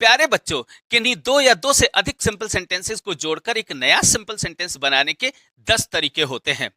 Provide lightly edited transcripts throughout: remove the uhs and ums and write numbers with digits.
प्यारे बच्चों, किन्हीं दो या दो से अधिक सिंपल सेंटेंसेस को जोड़कर एक नया सिंपल सेंटेंस बनाने के 10 तरीके होते हैं,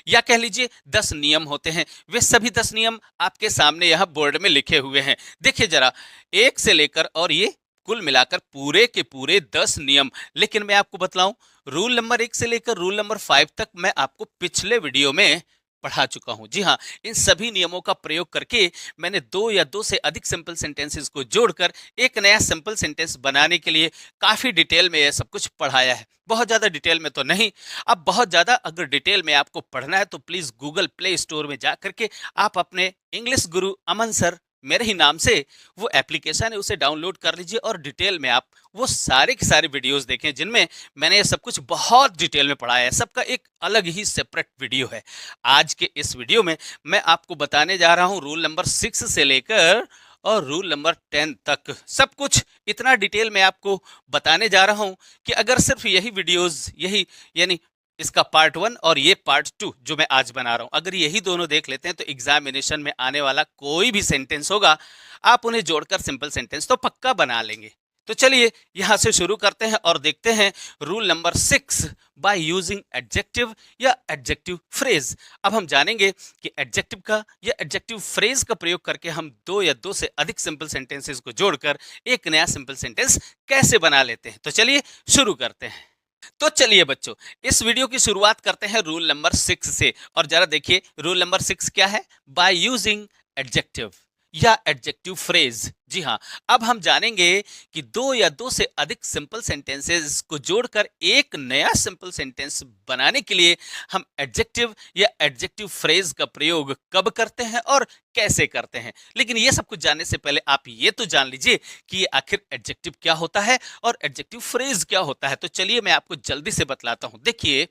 या कह लीजिए 10 नियम होते हैं। वे सभी 10 नियम आपके सामने यहाँ बोर्ड में लिखे हुए हैं। देखिए जरा, एक से लेकर और ये कुल मिलाकर पूरे के पूरे 10 नियम। लेकिन मैं आपको बतलाऊं, रूल नंबर 1 से लेकर रूल नंबर 5 तक मैं आपको पिछले वीडियो में पढ़ा चुका हूं। जी हाँ, इन सभी नियमों का प्रयोग करके मैंने दो या दो से अधिक सिंपल सेंटेंसेस को जोड़कर एक नया सिंपल सेंटेंस बनाने के लिए काफी डिटेल में यह सब कुछ पढ़ाया है। बहुत ज्यादा डिटेल में तो नहीं। अब बहुत ज्यादा अगर डिटेल में आपको पढ़ना है तो प्लीज गूगल प्ले स्टोर में जा करके आप अपने इंग्लिश गुरु अमन सर, मेरे ही नाम से वो एप्लीकेशन है, उसे डाउनलोड कर लीजिए और डिटेल में आप वो सारे के सारे वीडियोस देखें जिनमें मैंने ये सब कुछ बहुत डिटेल में पढ़ाया है। सबका एक अलग ही सेपरेट वीडियो है। आज के इस वीडियो में मैं आपको बताने जा रहा हूं रूल नंबर 6 से लेकर और रूल नंबर 10 तक सब कुछ इतना डिटेल में आपको बताने जा रहा हूं कि अगर सिर्फ यही वीडियोस, यही यानी इसका पार्ट 1 और ये पार्ट 2 जो मैं आज बना रहा हूं, अगर यही दोनों देख लेते हैं तो एग्जामिनेशन में आने वाला कोई भी सेंटेंस होगा, आप उन्हें जोड़कर सिंपल सेंटेंस तो पक्का बना लेंगे। तो चलिए यहां से शुरू करते हैं और देखते हैं rule number 6, by using adjective या एडजेक्टिव फ्रेज। अब हम जानेंगे कि एडजेक्टिव का या एडजेक्टिव फ्रेज का प्रयोग करके हम दो या दो से अधिक सिंपल सेंटेंसेस को जोड़कर एक नया सिंपल सेंटेंस कैसे बना लेते हैं। तो चलिए शुरू करते हैं। तो चलिए बच्चों, इस वीडियो की शुरुआत करते हैं रूल नंबर 6 से। और जरा देखिए रूल नंबर 6 क्या है, बाय यूजिंग एडजेक्टिव या एडजेक्टिव फ्रेज। जी हाँ, अब हम जानेंगे कि दो या दो से अधिक सिंपल सेंटेंसेस को जोड़कर एक नया सिंपल सेंटेंस बनाने के लिए हम एडजेक्टिव या एडजेक्टिव फ्रेज का प्रयोग कब करते हैं और कैसे करते हैं। लेकिन ये सब कुछ जानने से पहले आप ये तो जान लीजिए कि ये आखिर एडजेक्टिव क्या होता है और एडजेक्टिव फ्रेज क्या होता है। तो चलिए मैं आपको जल्दी से बतलाता हूं। देखिए,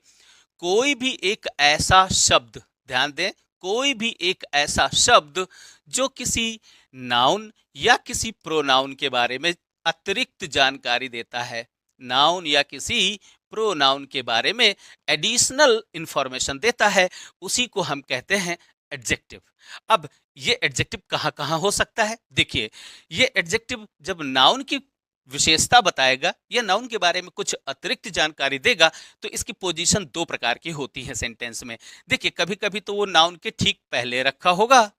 कोई भी एक ऐसा शब्द, ध्यान दें, कोई भी एक ऐसा शब्द जो किसी नाउन या किसी प्रोनाउन के बारे में अतिरिक्त जानकारी देता है, नाउन या किसी प्रोनाउन के बारे में एडिशनल इंफॉर्मेशन देता है, उसी को हम कहते हैं एडजेक्टिव। अब ये एडजेक्टिव कहां कहां हो सकता है? देखिए, ये एडजेक्टिव जब नाउन की विशेषता बताएगा या नाउन के बारे में कुछ अतिरिक्त जानकारी देगा तो इसकी पोजीशन दो प्रकार की होती है सेंटेंस में। देखिए, कभी कभी तो वो नाउन के ठीक पहले रखा होगा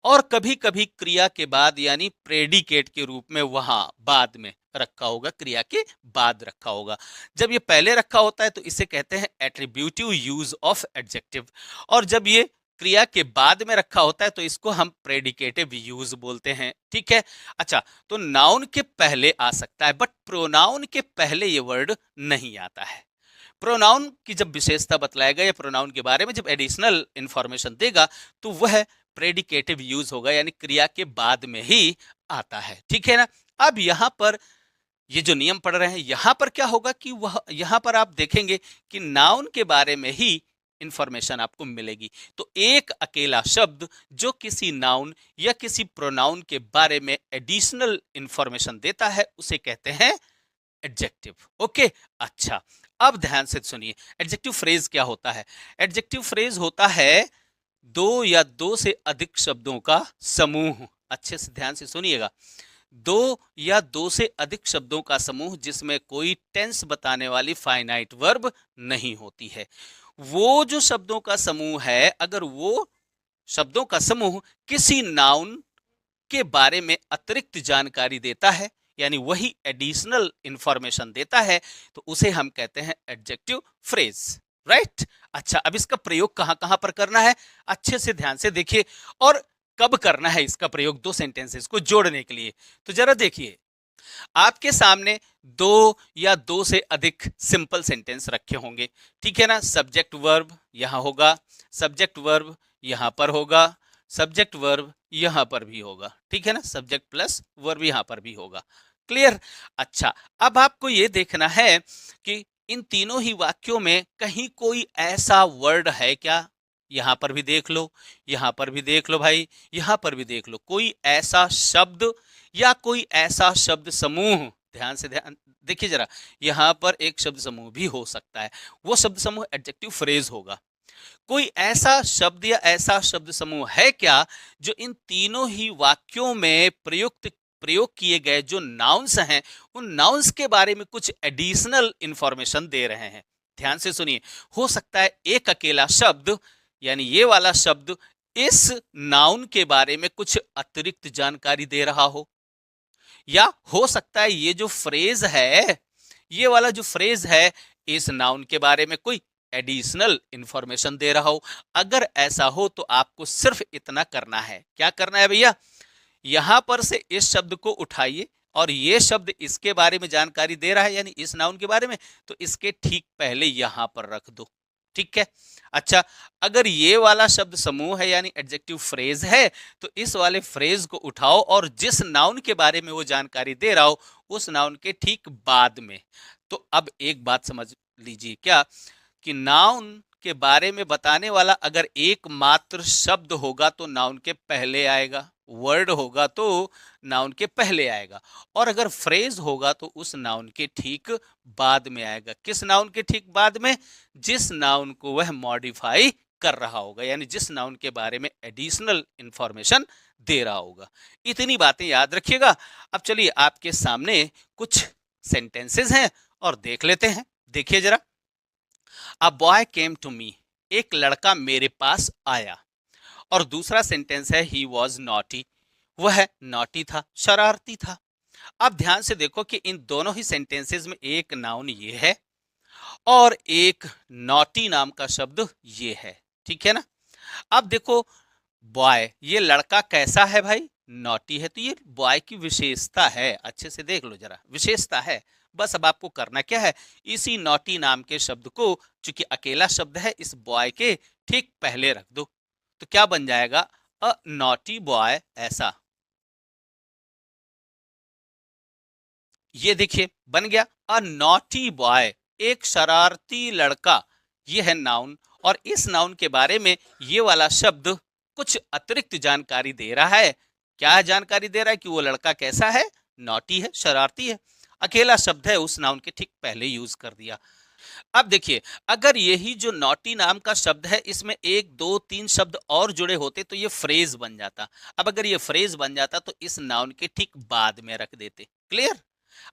और कभी कभी क्रिया के बाद यानी प्रेडिकेट के रूप में वहां बाद में रखा होगा, क्रिया के बाद रखा होगा। जब ये पहले रखा होता है तो इसे कहते हैं एट्रीब्यूटिव यूज ऑफ एडजेक्टिव, और जब ये क्रिया के बाद में रखा होता है तो इसको हम प्रेडिकेटिव यूज बोलते हैं। ठीक है। अच्छा, तो नाउन के पहले आ सकता है बट प्रोनाउन के पहले ये वर्ड नहीं आता है। प्रोनाउन की जब विशेषता बतलाएगा या प्रोनाउन के बारे में जब एडिशनल इंफॉर्मेशन देगा तो वह प्रेडिकेटिव यूज होगा, यानी क्रिया के बाद में ही आता है। ठीक है ना। अब यहां पर ये जो नियम पढ़ रहे हैं यहां पर क्या होगा कि वह यहां पर आप देखेंगे कि नाउन के बारे में ही इंफॉर्मेशन आपको मिलेगी। तो एक अकेला शब्द जो किसी नाउन या किसी प्रोनाउन के बारे में एडिशनल इंफॉर्मेशन देता है उसे कहते हैं एडजेक्टिव। ओके। अच्छा, अब ध्यान से सुनिए, एडजेक्टिव फ्रेज क्या होता है। एडजेक्टिव फ्रेज होता है दो या दो से अधिक शब्दों का समूह। अच्छे से ध्यान से सुनिएगा, दो या दो से अधिक शब्दों का समूह जिसमें कोई टेंस बताने वाली फाइनाइट वर्ब नहीं होती है। वो जो शब्दों का समूह है, अगर वो शब्दों का समूह किसी नाउन के बारे में अतिरिक्त जानकारी देता है, यानी वही एडिशनल इंफॉर्मेशन देता है, तो उसे हम कहते हैं एडजेक्टिव फ्रेज। राइट। अच्छा, अब इसका प्रयोग कहां कहां पर करना है, अच्छे से ध्यान से देखिए, और कब करना है इसका प्रयोग दो सेंटेंसेस को जोड़ने के लिए। तो जरा देखिए, आपके सामने दो या दो से अधिक सिंपल सेंटेंस रखे होंगे। ठीक है ना। सब्जेक्ट वर्ब यहां होगा, सब्जेक्ट वर्ब यहां पर होगा, सब्जेक्ट वर्ब यहां पर भी होगा। ठीक है ना। सब्जेक्ट प्लस वर्ब यहां पर भी होगा। क्लियर। अच्छा, अब आपको यह देखना है कि इन तीनों ही वाक्यों में कहीं कोई ऐसा वर्ड है क्या। यहां पर भी देख लो, यहां पर भी देख लो भाई, यहां पर भी देख लो, कोई ऐसा शब्द या कोई ऐसा शब्द समूह। ध्यान से ध्यान देखिए जरा, यहां पर एक शब्द समूह भी हो सकता है, वो शब्द समूह एडजेक्टिव फ्रेज होगा। कोई ऐसा शब्द या ऐसा शब्द समूह है क्या जो इन तीनों ही वाक्यों में प्रयुक्त प्रयोग किए गए जो नाउन्स हैं उन नाउन्स के बारे में कुछ एडिशनल इंफॉर्मेशन दे रहे हैं। ध्यान से सुनिए, हो सकता है एक अकेला शब्द यानी ये वाला शब्द इस नाउन के बारे में कुछ अतिरिक्त जानकारी दे रहा हो, या हो सकता है ये जो फ्रेज है, ये वाला जो फ्रेज है इस नाउन के बारे में कोई एडिशनल इंफॉर्मेशन दे रहा हो। अगर ऐसा हो तो आपको सिर्फ इतना करना है। क्या करना है भैया? यहां पर से इस शब्द को उठाइए और ये शब्द इसके बारे में जानकारी दे रहा है यानी इस नाउन के बारे में, तो इसके ठीक पहले यहां पर रख दो। ठीक है। अच्छा, अगर ये वाला शब्द समूह है यानी एडजेक्टिव फ्रेज है, तो इस वाले फ्रेज को उठाओ और जिस नाउन के बारे में वो जानकारी दे रहा हो उस नाउन के ठीक बाद में। तो अब एक बात समझ लीजिए क्या, कि नाउन के बारे में बताने वाला अगर एकमात्र शब्द होगा तो नाउन के पहले आएगा, वर्ड होगा तो नाउन के पहले आएगा, और अगर फ्रेज होगा तो उस नाउन के ठीक बाद में आएगा। किस नाउन के ठीक बाद में? जिस नाउन को वह मॉडिफाई कर रहा होगा, यानी जिस नाउन के बारे में एडिशनल इंफॉर्मेशन दे रहा होगा। इतनी बातें याद रखिएगा। अब चलिए आपके सामने कुछ सेंटेंसेस हैं और देख लेते हैं। देखिए जरा, a boy came to me, एक लड़का मेरे पास आया। और दूसरा सेंटेंस है ही वॉज नॉटी, वह नॉटी था, शरारती था। अब ध्यान से देखो कि इन दोनों ही सेंटेंसेस में एक नाउन ये है और एक नॉटी नाम का शब्द ये है। ठीक है ना? अब देखो, बॉय, ये लड़का कैसा है भाई? नॉटी है, तो ये बॉय की विशेषता है। अच्छे से देख लो जरा, विशेषता है। बस अब आपको करना क्या है, इसी नॉटी नाम के शब्द को, चूंकि अकेला शब्द है, इस बॉय के ठीक पहले रख दो। तो क्या बन जाएगा? अ नॉटी बॉय, ऐसा। ये देखिए बन गया अ नॉटी बॉय, एक शरारती लड़का। ये है नाउन, और इस नाउन के बारे में ये वाला शब्द कुछ अतिरिक्त जानकारी दे रहा है। क्या जानकारी दे रहा है? कि वो लड़का कैसा है? नॉटी है, शरारती है। अकेला शब्द है, उस नाउन के ठीक पहले यूज कर दिया। अब देखिए, अगर यही जो नॉटी नाम का शब्द है इसमें एक दो तीन शब्द और जुड़े होते तो ये फ्रेज बन जाता। अब अगर ये फ्रेज बन जाता तो इस नाउन के ठीक बाद में रख देते। क्लियर?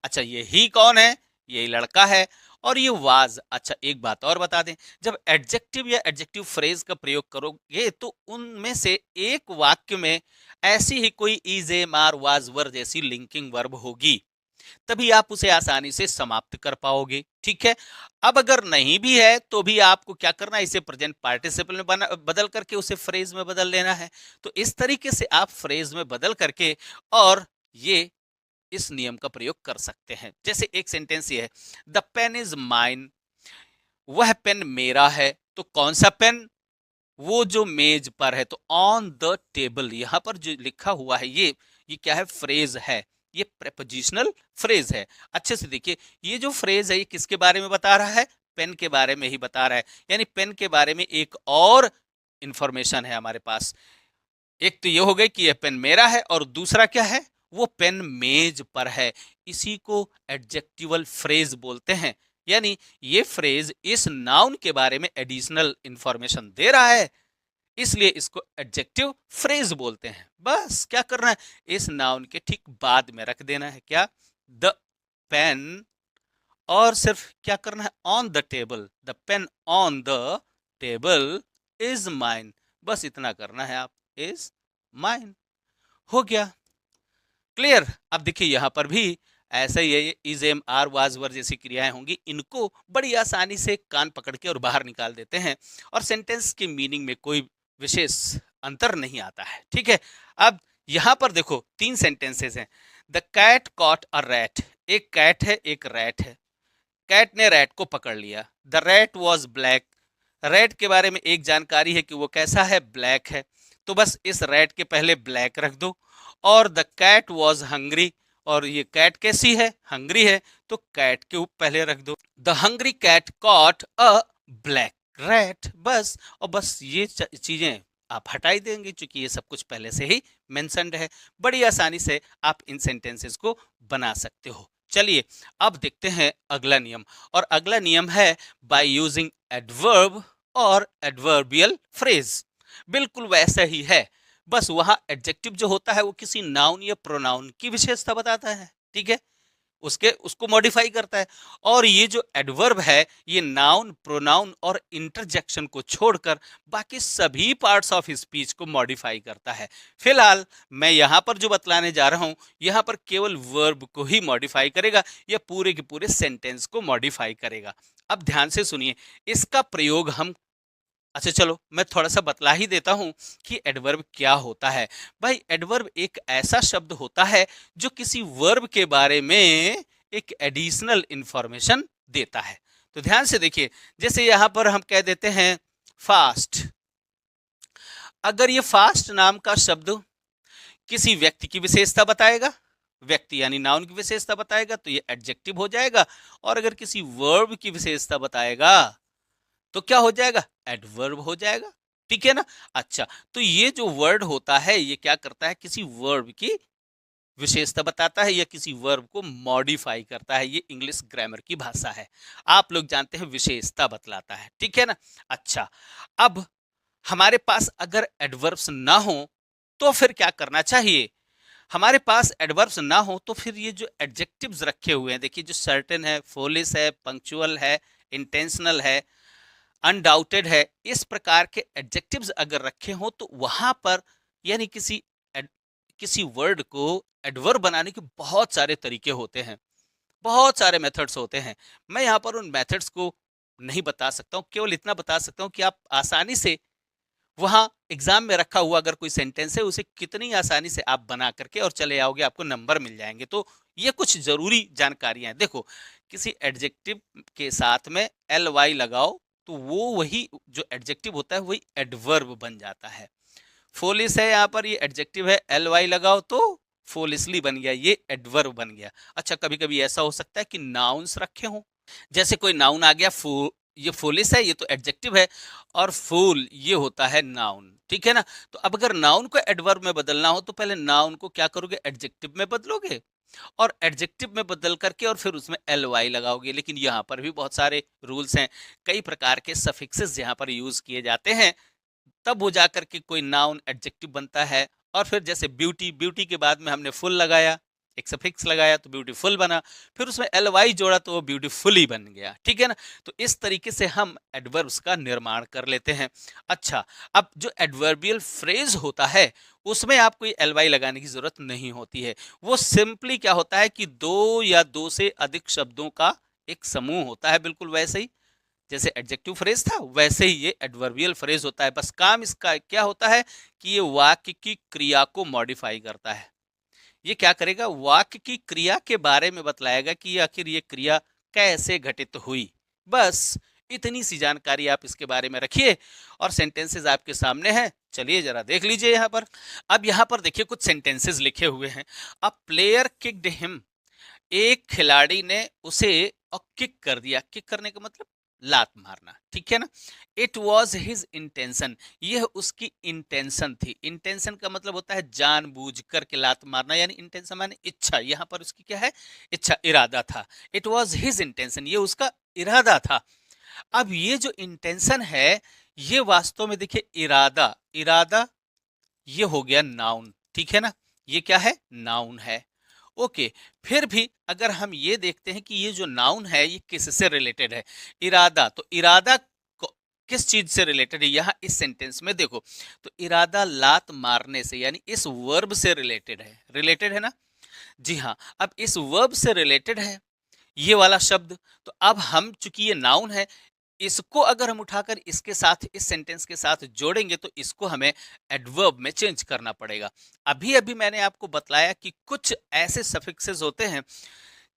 अच्छा, ये ही कौन है? ये लड़का है। और ये वाज। अच्छा, एक बात और बता दें, जब एडजेक्टिव या एडजेक्टिव फ्रेज का प्रयोग करोगे तो उनमें से एक वाक्य में ऐसी ही कोई इज, एम, आर, वाज, वर जैसी लिंकिंग वर्ब होगी, तभी आप उसे आसानी से समाप्त कर पाओगे। ठीक है। अब अगर नहीं भी है तो भी आपको क्या करना है, इसे प्रेजेंट पार्टिसिपल में बदल करके उसे फ्रेज में बदल लेना है। तो इस तरीके से आप फ्रेज में बदल करके और ये इस नियम का प्रयोग कर सकते हैं। जैसे एक सेंटेंस ये है, द पेन इज माइन, वह पेन मेरा है। तो कौन सा पेन? वो जो मेज पर है। तो ऑन द टेबल, यहां पर जो लिखा हुआ है ये क्या है? फ्रेज है। ये प्रेपोजिशनल फ्रेज है। अच्छे से देखिए, ये जो फ्रेज है ये किसके बारे में बता रहा है? पेन के बारे में ही बता रहा है। यानी पेन के बारे में एक और इंफॉर्मेशन है हमारे पास। एक तो ये हो गई कि यह पेन मेरा है, और दूसरा क्या है? वो पेन मेज पर है। इसी को एडजेक्टिवल फ्रेज बोलते हैं। यानी ये फ्रेज इस नाउन के बारे में एडिशनल इंफॉर्मेशन दे रहा है, इसलिए इसको एडजेक्टिव फ्रेज बोलते हैं। बस क्या करना है, इस नाउन के ठीक बाद में रख देना है। क्या? द पेन, और सिर्फ क्या करना है? On the table, the pain on the table is mine. बस इतना करना है, आप इज माइन, हो गया। क्लियर? अब देखिए यहां पर भी ऐसा ही है, इज, एम, आर, वाज, वर जैसी क्रियाएं होंगी, इनको बड़ी आसानी से कान पकड़ के और बाहर निकाल देते हैं, और सेंटेंस की मीनिंग में कोई विशेष अंतर नहीं आता है। ठीक है। अब यहां पर देखो तीन सेंटेंसेस हैं। The cat caught a rat, एक कैट है एक रैट है। कैट ने रैट को पकड़ लिया। The rat was black, rat के बारे में एक जानकारी है कि वो कैसा है? ब्लैक है। तो बस इस रैट के पहले ब्लैक रख दो। और द कैट वॉज हंग्री, और ये कैट कैसी है? हंग्री है, तो कैट के पहले रख दो। The hungry cat caught a black rat. बस, और बस ये चीजें आप हटाई देंगे क्योंकि ये सब कुछ पहले से ही मेंशन्ड है। बड़ी आसानी से आप इन सेंटेंसेस को बना सकते हो। चलिए अब देखते हैं अगला नियम, और अगला नियम है बाय यूजिंग एडवर्ब और एडवर्बियल फ्रेज। बिल्कुल वैसा ही है, बस वहां एडजेक्टिव जो होता है वो किसी नाउन या प्रोनाउन की विशेषता बताता है, ठीक है, उसके उसको मॉडिफाई करता है। और ये जो एडवर्ब है ये नाउन, प्रोनाउन और इंटरजेक्शन को छोड़कर बाकी सभी पार्ट्स ऑफ स्पीच को मॉडिफाई करता है। फिलहाल मैं यहाँ पर जो बतलाने जा रहा हूँ यहाँ पर केवल वर्ब को ही मॉडिफाई करेगा या पूरे के पूरे सेंटेंस को मॉडिफाई करेगा। अब ध्यान से सुनिए इसका प्रयोग हम, अच्छा चलो मैं थोड़ा सा बतला ही देता हूं कि एडवर्ब क्या होता है। भाई एडवर्ब एक ऐसा शब्द होता है जो किसी वर्ब के बारे में एक एडिशनल इंफॉर्मेशन देता है। तो ध्यान से देखिए, जैसे यहां पर हम कह देते हैं फास्ट। अगर ये फास्ट नाम का शब्द किसी व्यक्ति की विशेषता बताएगा, व्यक्ति यानी नाउन की विशेषता बताएगा तो ये एडजेक्टिव हो जाएगा। और अगर किसी वर्ब की विशेषता बताएगा तो क्या हो जाएगा, एडवर्ब हो जाएगा, ठीक है ना। अच्छा, तो ये जो वर्ड होता है ये क्या करता है, किसी वर्ब की विशेषता बताता है या किसी वर्ब को मॉडिफाई करता है। ये इंग्लिश ग्रामर की भाषा है, आप लोग जानते हैं विशेषता बतलाता है, ठीक है ना। अच्छा, अब हमारे पास अगर एडवर्ब्स ना हो तो फिर क्या करना चाहिए, हमारे पास एडवर्ब्स ना हो तो फिर ये जो एडजेक्टिव्स रखे हुए हैं, देखिए जो सर्टेन है, फोलिस है, पंक्चुअल है, इंटेंशनल है, अनडाउटेड है, इस प्रकार के एडजेक्टिव्स अगर रखे हों तो वहां पर यानी किसी वर्ड को एडवर्ब बनाने के बहुत सारे तरीके होते हैं, बहुत सारे मेथड्स होते हैं। मैं यहाँ पर उन मेथड्स को नहीं बता सकता हूँ, केवल इतना बता सकता हूँ कि आप आसानी से वहां एग्जाम में रखा हुआ अगर कोई सेंटेंस है उसे कितनी आसानी से आप बना करके और चले आओगे, आपको नंबर मिल जाएंगे। तो ये कुछ जरूरी जानकारियां हैं। देखो, किसी एडजेक्टिव के साथ में एल वाई लगाओ तो वो वही जो एडजेक्टिव होता है वही एडवर्ब बन जाता है। फोलिस है, यहाँ पर ये एडजेक्टिव है, एल वाई लगाओ तो फोलिसली बन गया, ये एडवर्ब बन गया। अच्छा, कभी कभी ऐसा हो सकता है कि नाउन्स रखे हों, जैसे कोई नाउन आ गया, ये फोलिस है, ये तो एडजेक्टिव है, और फूल ये होता है नाउन, ठीक है ना। तो अब अगर नाउन को एडवर्ब में बदलना हो तो पहले नाउन को क्या करोगे, एडजेक्टिव में बदलोगे, और एडजेक्टिव में बदल करके और फिर उसमें एल वाई लगाओगे। लेकिन यहाँ पर भी बहुत सारे रूल्स हैं, कई प्रकार के सफिक्सेस यहाँ पर यूज किए जाते हैं, तब वो जाकर के कोई नाउन एडजेक्टिव बनता है। और फिर जैसे ब्यूटी, ब्यूटी के बाद में हमने फुल लगाया, एक सफिक्स लगाया तो ब्यूटीफुल बना, फिर उसमें एल वाई जोड़ा तो वो ब्यूटीफुली बन गया, ठीक है ना। तो इस तरीके से हम एडवर्ब्स का निर्माण कर लेते हैं। अच्छा, अब जो एडवर्बियल फ्रेज होता है उसमें आपको एल वाई लगाने की जरूरत नहीं होती है, वो सिंपली क्या होता है कि दो या दो से अधिक शब्दों का एक समूह होता है, बिल्कुल वैसे ही जैसे एडजेक्टिव फ्रेज था वैसे ही ये एडवर्बियल फ्रेज होता है। बस काम इसका क्या होता है कि ये वाक्य की क्रिया को मॉडिफाई करता है। ये क्या करेगा, वाक्य की क्रिया के बारे में बतलाएगा कि आखिर ये क्रिया कैसे घटित हुई। बस इतनी सी जानकारी आप इसके बारे में रखिए और सेंटेंसेस आपके सामने हैं, चलिए जरा देख लीजिए यहाँ पर। अब यहाँ पर देखिए कुछ सेंटेंसेस लिखे हुए हैं। अ प्लेयर किक्ड हिम, एक खिलाड़ी ने उसे किक कर दिया, किक करने का मतलब लात मारना, ठीक है ना। इट वॉज हिज इंटेंशन, यह उसकी इंटेंशन थी। इंटेंशन का मतलब होता है जानबूझ करके लात मारना, यानी इंटेंशन माने इच्छा, यहाँ पर उसकी क्या है, इच्छा, इरादा था। इट वॉज हिज इंटेंशन, ये उसका इरादा था। अब ये जो इंटेंशन है ये वास्तव में देखिए इरादा, इरादा ये हो गया नाउन, ठीक है ना, ये क्या है, नाउन है। ओके, फिर भी अगर हम ये देखते हैं कि ये जो नाउन है ये किससे रिलेटेड है, इरादा, तो इरादा किस चीज से रिलेटेड है यहाँ इस सेंटेंस में देखो, तो इरादा लात मारने से यानी इस वर्ब से रिलेटेड है, रिलेटेड है ना। जी हाँ, अब इस वर्ब से रिलेटेड है ये वाला शब्द, तो अब हम चूंकि ये नाउन है इसको अगर हम उठाकर इसके साथ इस सेंटेंस के साथ जोड़ेंगे तो इसको हमें एडवर्ब में चेंज करना पड़ेगा। अभी अभी मैंने आपको बतलाया कि कुछ ऐसे सफिक्सेस होते हैं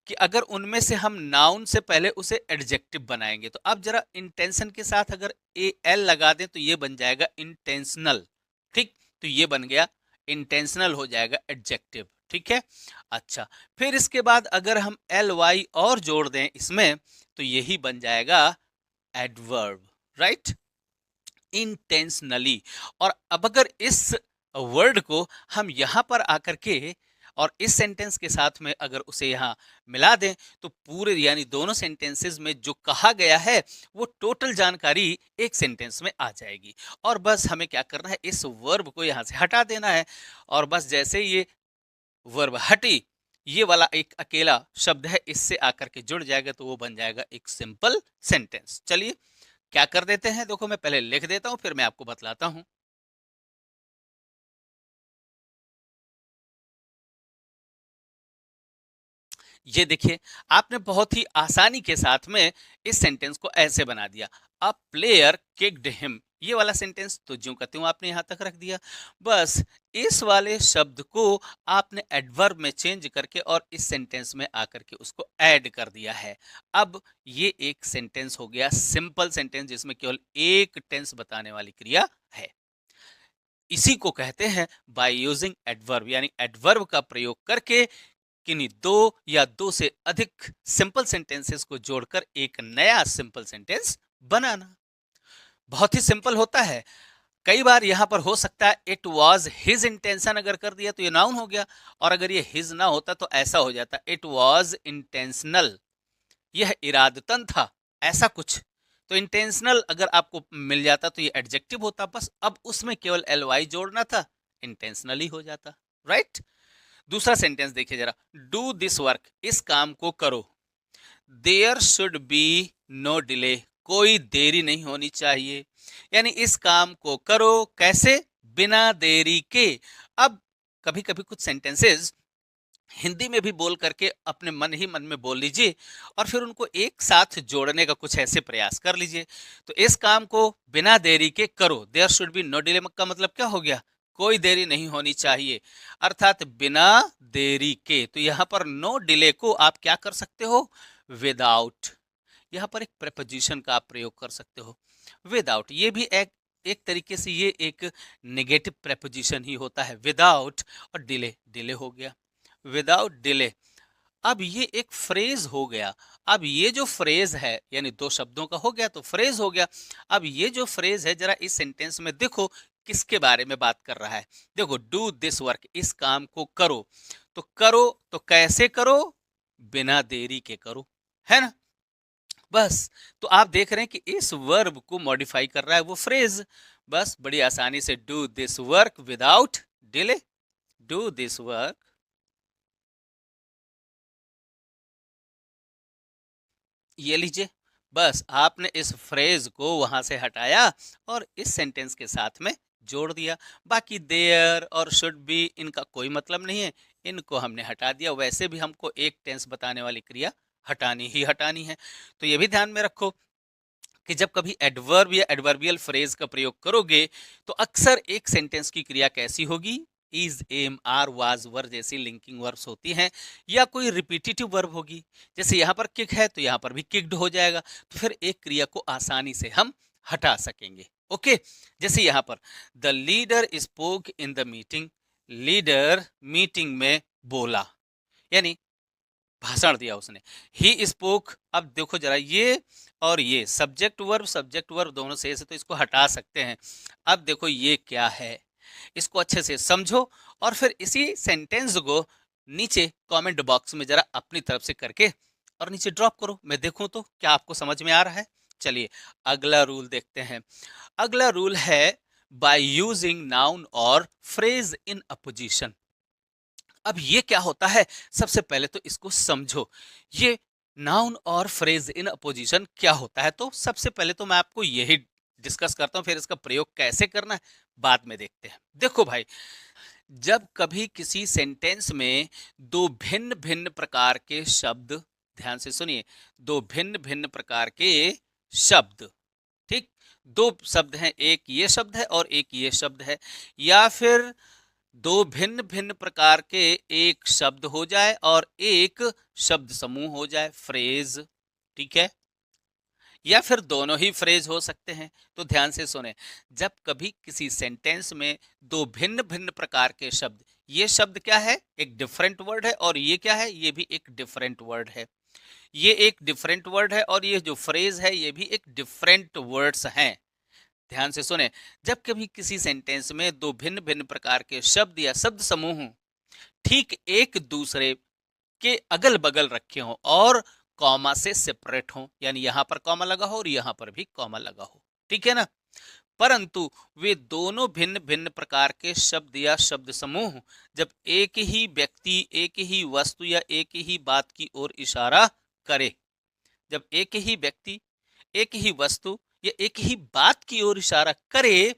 कि अगर उनमें से हम नाउन से पहले उसे एडजेक्टिव बनाएंगे, तो अब जरा इंटेंशन के साथ अगर ए एल लगा दें तो ये बन जाएगा इंटेंशनल, ठीक, तो ये बन गया इंटेंशनल, हो जाएगा एडजेक्टिव, ठीक है। अच्छा, फिर इसके बाद अगर हम एल वाई और जोड़ दें इसमें तो यही बन जाएगा एडवर्ब, राइट, इंटेंशनली। और अब अगर इस वर्ड को हम यहां पर आकर के और इस सेंटेंस के साथ में अगर उसे यहाँ मिला दें तो पूरे यानी दोनों सेंटेंसेस में जो कहा गया है वो टोटल जानकारी एक सेंटेंस में आ जाएगी। और बस हमें क्या करना है, इस वर्ब को यहाँ से हटा देना है। और बस जैसे ये वर्ब हटी, ये वाला एक अकेला शब्द है इससे आकर के जुड़ जाएगा तो वो बन जाएगा एक सिंपल सेंटेंस। चलिए क्या कर देते हैं, देखो मैं पहले लिख देता हूं फिर मैं आपको बतलाता हूं। ये देखिए, आपने बहुत ही आसानी के साथ में इस सेंटेंस को ऐसे बना दिया, अ प्लेयर किक्ड हिम। ये वाला सेंटेंस तो ज्यों का त्यों आपने यहां तक रख दिया। बस इस वाले शब्द को आपने एडवर्ब में चेंज करके और इस सेंटेंस में आकर के उसको ऐड कर दिया है। अब ये एक सेंटेंस हो गया सिंपल सेंटेंस जिसमें केवल एक टेंस बताने वाली क्रिया है। इसी को कहते हैं बाय यूजिंग एडवर्ब, यानी एडवर्ब का प्रयोग करके किन्हीं दो या दो से अधिक सिंपल सेंटेंसेस को जोड़कर एक नया सिंपल सेंटेंस बनाना। बहुत ही सिंपल होता है। कई बार यहां पर हो सकता है इट वॉज हिज इंटेंशन अगर कर दिया तो ये नाउन हो गया, और अगर ये हिज ना होता तो ऐसा हो जाता इट वॉज इंटेंशनल, यह इरादतन था, ऐसा कुछ। तो इंटेंशनल अगर आपको मिल जाता तो ये एडजेक्टिव होता, बस अब उसमें केवल एल वाई जोड़ना था, इंटेंशनली हो जाता। राइट। दूसरा सेंटेंस देखिए जरा, डू दिस वर्क, इस काम को करो। There should be no delay, कोई देरी नहीं होनी चाहिए, यानी इस काम को करो कैसे, बिना देरी के। अब कभी कभी कुछ सेंटेंसेस हिंदी में भी बोल करके अपने मन ही मन में बोल लीजिए और फिर उनको एक साथ जोड़ने का कुछ ऐसे प्रयास कर लीजिए। तो इस काम को बिना देरी के करो, there should be no delay का मतलब क्या हो गया, कोई देरी नहीं होनी चाहिए, अर्थात बिना देरी के। तो यहां पर नो डिले को आप क्या कर सकते हो, विदाउट। यहाँ पर एक प्रेपोजिशन का आप प्रयोग कर सकते हो, विदाउट। ये भी एक एक तरीके से ये एक नेगेटिव प्रेपोजिशन ही होता है, विदाउट और डिले, डिले हो गया, विदाउट डिले। अब ये एक फ्रेज हो गया। अब ये जो फ्रेज है यानी दो शब्दों का हो गया तो फ्रेज हो गया। अब ये जो फ्रेज है जरा इस सेंटेंस में देखो किसके बारे में बात कर रहा है। देखो, डू दिस वर्क, इस काम को करो। तो करो तो कैसे करो, बिना देरी के करो, है ना। बस तो आप देख रहे हैं कि इस वर्ब को मॉडिफाई कर रहा है वो फ्रेज। बस बड़ी आसानी से, do this work without delay, do this work. ये लीजिए, बस आपने इस फ्रेज को वहां से हटाया और इस सेंटेंस के साथ में जोड़ दिया। बाकी देयर और शुड बी इनका कोई मतलब नहीं है, इनको हमने हटा दिया। वैसे भी हमको एक टेंस बताने वाली क्रिया हटानी ही हटानी है। तो ये भी ध्यान में रखो कि जब कभी एडवर्ब या एडवर्बियल फ्रेज का प्रयोग करोगे तो अक्सर एक सेंटेंस की क्रिया कैसी होगी, इज, एम, आर, वाज, वर जैसी लिंकिंग वर्ब्स होती हैं, या कोई रिपीटेटिव वर्ब होगी। जैसे यहाँ पर किक है तो यहाँ पर भी किक्ड हो जाएगा, तो फिर एक क्रिया को आसानी से हम हटा सकेंगे। ओके, जैसे यहाँ पर the leader spoke in the meeting, leader meeting में बोला, यानी भाषण दिया उसने। ही स्पोक, अब देखो जरा ये और ये सब्जेक्ट वर्ब दोनों से तो इसको हटा सकते हैं। अब देखो ये क्या है, इसको अच्छे से समझो और फिर इसी सेंटेंस को नीचे कमेंट बॉक्स में जरा अपनी तरफ से करके और नीचे ड्रॉप करो, मैं देखूं तो क्या आपको समझ में आ रहा है। चलिए अगला रूल देखते हैं। अगला रूल है बाय यूजिंग नाउन और फ्रेज इन अपोजिशन। अब ये क्या होता है, सबसे पहले तो इसको समझो, ये नाउन और फ्रेज इन अपोजिशन क्या होता है। तो सबसे पहले तो मैं आपको यही डिस्कस करता हूं, फिर इसका प्रयोग कैसे करना है बाद में देखते हैं। देखो भाई, जब कभी किसी सेंटेंस में दो भिन्न भिन्न प्रकार के शब्द, ध्यान से सुनिए, दो भिन्न भिन्न प्रकार के शब्द, ठीक, दो शब्द हैं, एक ये शब्द है और एक ये शब्द है, या फिर दो भिन्न भिन्न प्रकार के एक शब्द हो जाए और एक शब्द समूह हो जाए, फ्रेज, ठीक है, या फिर दोनों ही फ्रेज हो सकते हैं। तो ध्यान से सुने, जब कभी किसी सेंटेंस में दो भिन्न भिन्न प्रकार के शब्द, ये शब्द क्या है, एक डिफरेंट वर्ड है, और ये क्या है, ये भी एक डिफरेंट वर्ड है, ये एक डिफरेंट वर्ड है, और ये जो फ्रेज है ये भी एक डिफरेंट वर्ड्स हैं। ध्यान से सुने, जब कभी किसी सेंटेंस में दो भिन्न भिन्न प्रकार के शब्द या शब्द समूह ठीक एक दूसरे के अगल बगल रखे हों और कॉमा से सेपरेट हों, यानी यहां पर कॉमा लगा हो और यहां पर भी कॉमा लगा हो, ठीक है ना। परंतु वे दोनों भिन्न भिन्न प्रकार के शब्द या शब्द समूह जब एक ही व्यक्ति, एक ही वस्तु या एक ही बात की ओर इशारा करे, जब एक ही व्यक्ति, एक ही वस्तु या एक ही बात की ओर इशारा करे,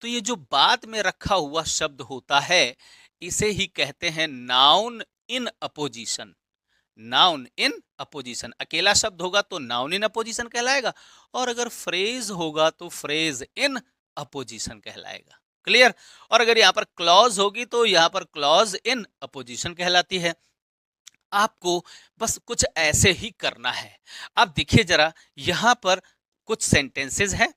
तो ये जो बाद में रखा हुआ शब्द होता है, इसे ही कहते हैं noun in opposition. Noun in opposition, अकेला शब्द होगा तो नाउन इन अपोजिशन कहलाएगा, और अगर फ्रेज होगा तो फ्रेज इन अपोजिशन कहलाएगा। क्लियर। और अगर यहां पर क्लॉज होगी तो यहां पर क्लॉज इन अपोजिशन कहलाती है। आपको बस कुछ ऐसे ही करना है। अब देखिए जरा, यहां पर कुछ सेंटेंसेस हैं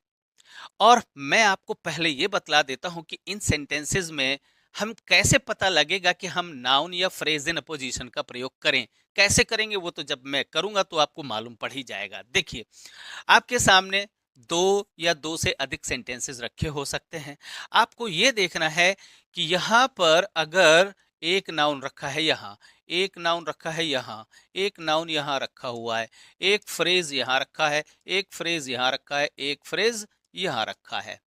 और मैं आपको पहले ये बतला देता हूं कि इन सेंटेंसेस में हम कैसे पता लगेगा कि हम नाउन या फ्रेज इन अपोजिशन का प्रयोग करें। कैसे करेंगे वो तो जब मैं करूंगा तो आपको मालूम पड़ ही जाएगा। देखिए, आपके सामने दो या दो से अधिक सेंटेंसेस रखे हो सकते हैं। आपको ये देखना है कि यहाँ पर अगर एक नाउन रखा है, यहाँ एक नाउन रखा है, यहाँ एक नाउन यहाँ रखा हुआ है, एक फ्रेज यहाँ रखा है, एक फ्रेज यहाँ रखा है, एक फ्रेज यहाँ रखा है,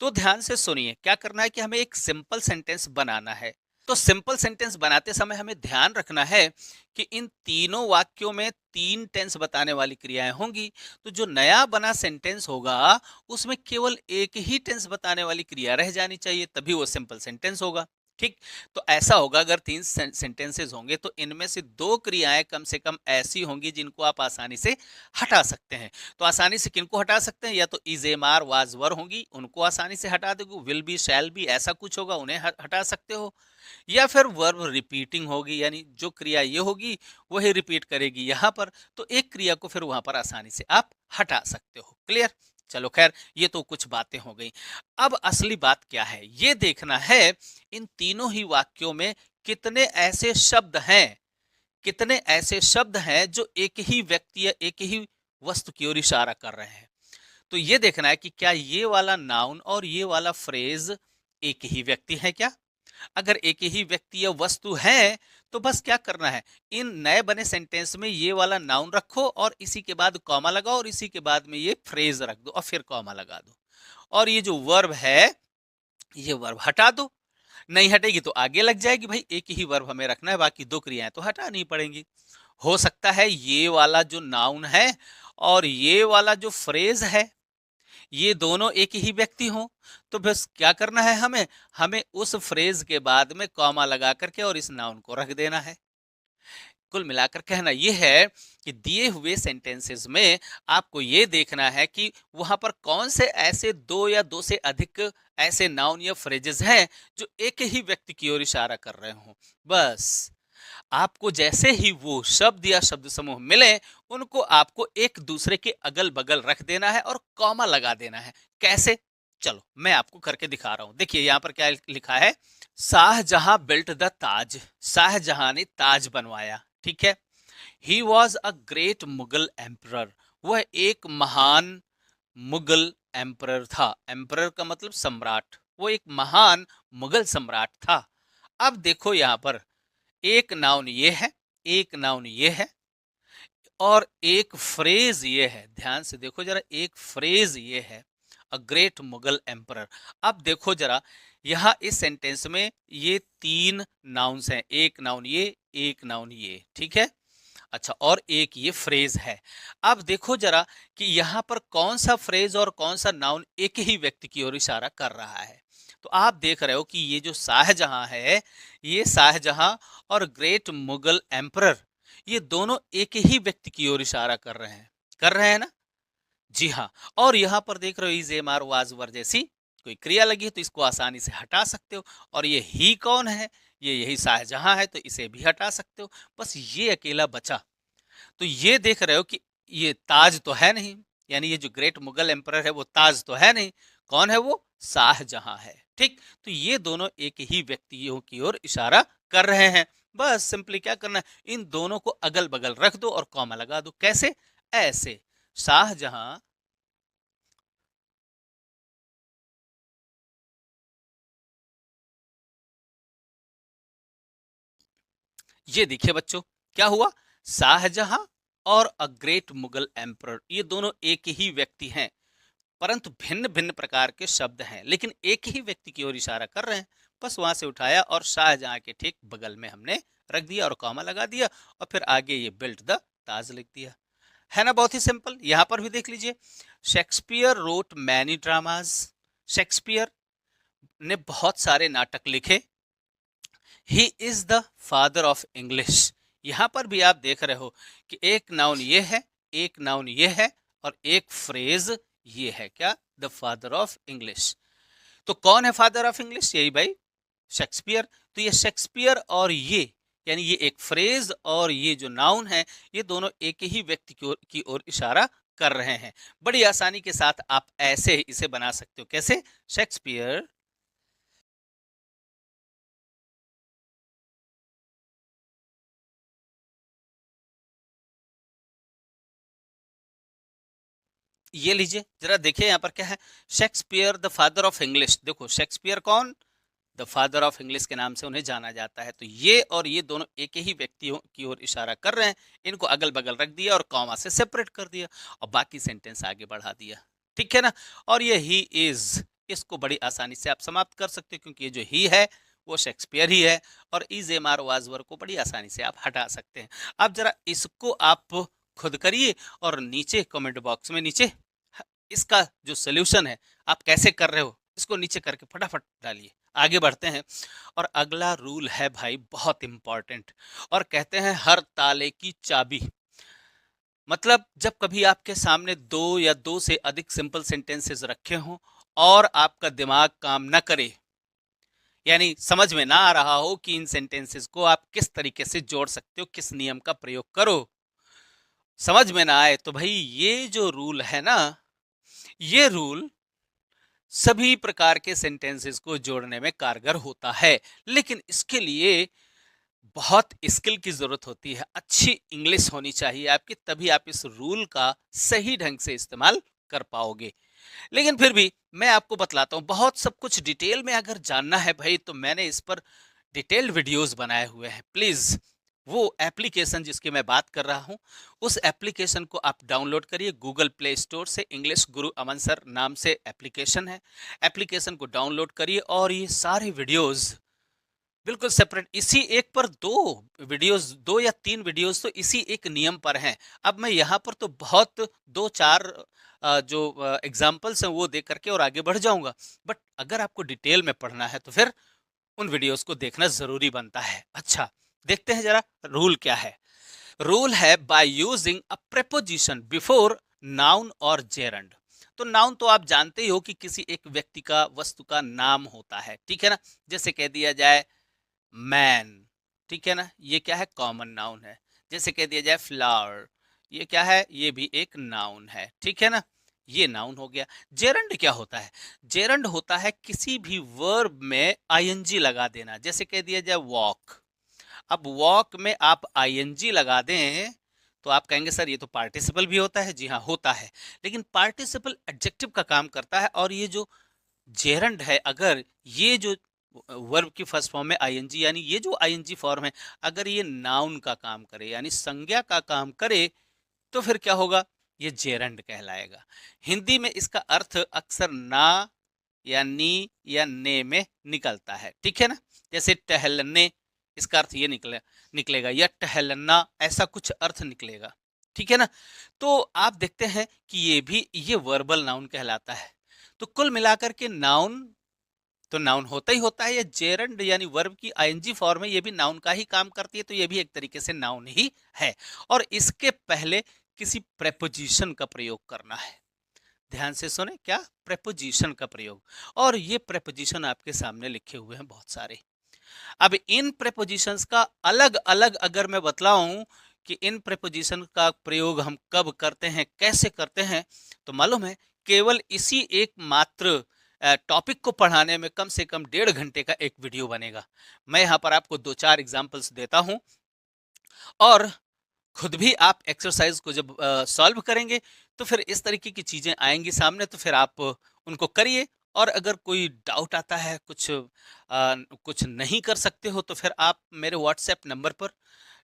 तो ध्यान से सुनिए। क्या करना है कि हमें एक सिंपल सेंटेंस बनाना है। तो सिंपल सेंटेंस बनाते समय हमें ध्यान रखना है कि इन तीनों वाक्यों में तीन टेंस बताने वाली क्रियाएं होंगी। तो जो नया बना सेंटेंस होगा उसमें केवल एक ही टेंस बताने वाली क्रिया रह जानी चाहिए, तभी वो सिंपल सेंटेंस होगा। ठीक। तो ऐसा होगा, अगर तीन सेंटेंसेस होंगे तो इनमें से दो क्रियाएं कम से कम ऐसी होंगी जिनको आप आसानी से हटा सकते हैं। तो आसानी से किनको हटा सकते हैं? या तो इज, एम, आर, वाज, वर होंगी, उनको आसानी से हटा दोगे। विल बी, शैल बी, ऐसा कुछ होगा, उन्हें हटा सकते हो। या फिर वर्ब रिपीटिंग होगी, यानी जो क्रिया ये होगी वही रिपीट करेगी यहाँ पर, तो एक क्रिया को फिर वहां पर आसानी से आप हटा सकते हो। क्लियर। चलो खैर, ये तो कुछ बातें हो गई। अब असली बात क्या है ये देखना है, इन तीनों ही वाक्यों में कितने ऐसे शब्द हैं, कितने ऐसे शब्द हैं जो एक ही व्यक्ति या एक ही वस्तु की ओर इशारा कर रहे हैं। तो ये देखना है कि क्या ये वाला नाउन और ये वाला फ्रेज एक ही व्यक्ति है क्या। अगर एक ही व्यक्ति या वस्तु है तो बस क्या करना है, इन नए बने सेंटेंस में ये वाला नाउन रखो और इसी के बाद कॉमा लगाओ और इसी के बाद में ये फ्रेज रख दो और फिर कॉमा लगा दो। और ये जो वर्ब है ये वर्ब हटा दो। नहीं हटेगी तो आगे लग जाएगी, भाई एक ही वर्ब हमें रखना है, बाकी दो क्रियाएं तो हटानी पड़ेंगी। हो सकता है ये वाला जो नाउन है और ये वाला जो फ्रेज है ये दोनों एक ही व्यक्ति हों, तो बस क्या करना है, हमें हमें उस फ्रेज के बाद में कॉमा लगा करके और इस नाउन को रख देना है। कुल मिलाकर कहना यह है कि दिए हुए सेंटेंसेस में आपको यह देखना है कि वहां पर कौन से ऐसे दो या दो से अधिक ऐसे नाउन या फ्रेजेस हैं जो एक ही व्यक्ति की ओर इशारा कर रहे हों। बस आपको जैसे ही वो शब्द या शब्द समूह मिले उनको आपको एक दूसरे के अगल बगल रख देना है और कॉमा लगा देना है। कैसे? चलो मैं आपको करके दिखा रहा हूं। देखिए यहां पर क्या लिखा है, शाहजहां बिल्ट द ताज, शाहजहां ने ताज बनवाया। ठीक है। He was a great Mughal emperor, वह एक महान मुगल एम्परर था। एम्परर का मतलब सम्राट, वो एक महान मुगल सम्राट था। अब देखो यहां पर एक नाउन ये है, एक नाउन ये है और एक फ्रेज ये है। ध्यान से देखो जरा, एक फ्रेज ये है, अ ग्रेट मुगल एम्परर। अब देखो जरा, यहां इस सेंटेंस में ये तीन नाउन्स हैं, एक नाउन ये, एक नाउन ये। ठीक है। अच्छा, और एक ये फ्रेज है। अब देखो जरा कि यहां पर कौन सा फ्रेज और कौन सा नाउन एक ही व्यक्ति की ओर इशारा कर रहा है। तो आप देख रहे हो कि ये जो शाहजहां है, ये शाहजहां और ग्रेट मुगल एम्परर, ये दोनों एक ही व्यक्ति की ओर इशारा कर रहे हैं ना। जी हाँ। और यहां पर देख रहे हो इज, एम, आर, वाज, वर जैसी कोई क्रिया लगी है तो इसको आसानी से हटा सकते हो। और ये ही कौन है, ये यही शाहजहां है, तो इसे भी हटा सकते हो। बस ये अकेला बचा। तो ये देख रहे हो कि ये ताज तो है नहीं, यानी ये जो ग्रेट मुगल एम्परर है वो ताज तो है नहीं। कौन है वो? शाहजहां है। ठीक। तो ये दोनों एक ही व्यक्तियों की ओर इशारा कर रहे हैं। बस सिंपली क्या करना है, इन दोनों को अगल बगल रख दो और कॉमा लगा दो। कैसे? ऐसे, शाहजहां ये देखिए बच्चों, क्या हुआ, शाहजहां और अ ग्रेट मुगल एम्परर, ये दोनों एक ही व्यक्ति हैं, परंतु भिन्न भिन्न प्रकार के शब्द हैं, लेकिन एक ही व्यक्ति की ओर इशारा कर रहे हैं। बस वहां से उठाया और शाहजहां के ठीक बगल में हमने रख दिया और कॉमा लगा दिया, और फिर आगे ये बिल्ट द ताज लिख दिया। है ना, बहुत ही सिंपल। यहां पर भी देख लीजिए, Shakespeare road many dramas, Shakespeare ने बहुत सारे नाटक लिखे। He is the father of English, यहां पर भी आप देख रहे हो कि एक नाउन ये है, एक नाउन ये है, और एक फ्रेज ये है, क्या, द फादर ऑफ इंग्लिश। तो कौन है फादर ऑफ इंग्लिश, यही भाई शेक्सपियर। तो ये शेक्सपियर और ये, यानी ये एक फ्रेज और ये जो नाउन है, ये दोनों एक ही व्यक्ति की ओर इशारा कर रहे हैं। बड़ी आसानी के साथ आप ऐसे इसे बना सकते हो, कैसे, शेक्सपियर ये लीजिए जरा देखिए यहाँ पर क्या है, Shakespeare the father of English. देखो शेक्सपियर कौन, द फादर ऑफ इंग्लिश के नाम से उन्हें जाना जाता है। तो ये और ये दोनों एक ही व्यक्तियों की ओर इशारा कर रहे हैं, इनको अगल बगल रख दिया और कॉमा से सेपरेट कर दिया और बाकी सेंटेंस आगे बढ़ा दिया। ठीक है ना। और ये ही इज, इसको बड़ी आसानी से आप समाप्त कर सकते हो, क्योंकि ये जो ही है वो शेक्सपियर ही है, और is am are was were को बड़ी आसानी से आप हटा सकते हैं। अब जरा इसको आप खुद करिए और नीचे कमेंट बॉक्स में नीचे इसका जो सोल्यूशन है आप कैसे कर रहे हो, इसको नीचे करके फटाफट डालिए। आगे बढ़ते हैं, और अगला रूल है भाई बहुत इंपॉर्टेंट, और कहते हैं हर ताले की चाबी। मतलब जब कभी आपके सामने दो या दो से अधिक सिंपल सेंटेंसेस रखे हों और आपका दिमाग काम न करे, यानी समझ में ना आ रहा हो कि इन सेंटेंसेस को आप किस तरीके से जोड़ सकते हो, किस नियम का प्रयोग करो, समझ में ना आए, तो भाई ये जो रूल है ना, ये रूल सभी प्रकार के सेंटेंसेस को जोड़ने में कारगर होता है। लेकिन इसके लिए बहुत स्किल की जरूरत होती है, अच्छी इंग्लिश होनी चाहिए आपकी, तभी आप इस रूल का सही ढंग से इस्तेमाल कर पाओगे। लेकिन फिर भी मैं आपको बतलाता हूँ, बहुत सब कुछ डिटेल में अगर जानना है भाई, तो मैंने इस पर डिटेल्ड वीडियोस बनाए हुए हैं। प्लीज वो एप्लीकेशन जिसकी मैं बात कर रहा हूँ, उस एप्लीकेशन को आप डाउनलोड करिए गूगल प्ले स्टोर से। इंग्लिश गुरु अमन सर नाम से एप्लीकेशन है, एप्लीकेशन को डाउनलोड करिए और ये सारे वीडियोस बिल्कुल सेपरेट, इसी एक पर दो वीडियोस, दो या तीन वीडियोस तो इसी एक नियम पर हैं। अब मैं यहाँ पर तो बहुत दो चार जो एग्जाम्पल्स हैं वो दे करके और आगे बढ़ जाऊंगा, बट अगर आपको डिटेल में पढ़ना है तो फिर उन वीडियोस को देखना जरूरी बनता है। अच्छा, देखते हैं जरा रूल क्या है। रूल है by using a preposition before noun और जेरंड। तो नाउन तो आप जानते ही हो कि किसी एक व्यक्ति का, वस्तु का नाम होता है, ठीक है ना। जैसे कह दिया जाए मैन, ठीक है ना, ये क्या है, कॉमन नाउन है। जैसे कह दिया जाए फ्लावर, ये क्या है, ये भी एक नाउन है, ठीक है ना, ये नाउन हो गया। जेरंड क्या होता है, जेरंड होता है किसी भी वर्ब में आईएनजी लगा देना। जैसे कह दिया जाए वॉक, अब वॉक में आप आईएनजी लगा दें तो आप कहेंगे सर ये तो पार्टिसिपल भी होता है। जी हाँ होता है, लेकिन पार्टिसिपल एडजेक्टिव का काम करता है, और ये जो जेरंड है, अगर ये जो वर्ब की फर्स्ट फॉर्म में आईएनजी, यानी ये जो आईएनजी फॉर्म है, अगर ये नाउन का काम करे यानी संज्ञा का काम करे, तो फिर क्या होगा, ये जेरंड कहलाएगा। हिंदी में इसका अर्थ अक्सर ना या नी या ने में निकलता है, ठीक है ना। जैसे टहलने, इसका अर्थ ये निकलेगा, या टहलना, ऐसा कुछ अर्थ निकलेगा, ठीक है ना। तो आप देखते हैं कि ये भी ये वर्बल नाउन कहलाता है। तो कुल मिलाकर के नाउन तो नाउन होता ही होता है, या जेरंड यानी वर्ब की आईएनजी फॉर्म है, ये भी नाउन का ही काम करती है, तो ये भी एक तरीके से नाउन ही है। और इसके पहले किसी प्रेपोजिशन का प्रयोग करना है। ध्यान से सुने, क्या, प्रेपोजिशन का प्रयोग। और ये प्रेपोजिशन आपके सामने लिखे हुए हैं बहुत सारे। अब इन प्रेपोजिशंस का अलग अलग अगर मैं बतलाऊं कि इन प्रेपोजिशन का प्रयोग हम कब करते हैं, कैसे करते हैं, तो मालूम है केवल इसी एक मात्र टॉपिक को पढ़ाने में कम से कम 1.5 घंटे का एक वीडियो बनेगा। मैं यहाँ पर आपको दो चार एग्जाम्पल्स देता हूँ, और खुद भी आप एक्सरसाइज को जब सॉल्व करेंगे तो फिर इस तरीके की चीजें आएंगी सामने, तो फिर आप उनको करिए और अगर कोई डाउट आता है, कुछ नहीं कर सकते हो, तो फिर आप मेरे व्हाट्सएप नंबर पर,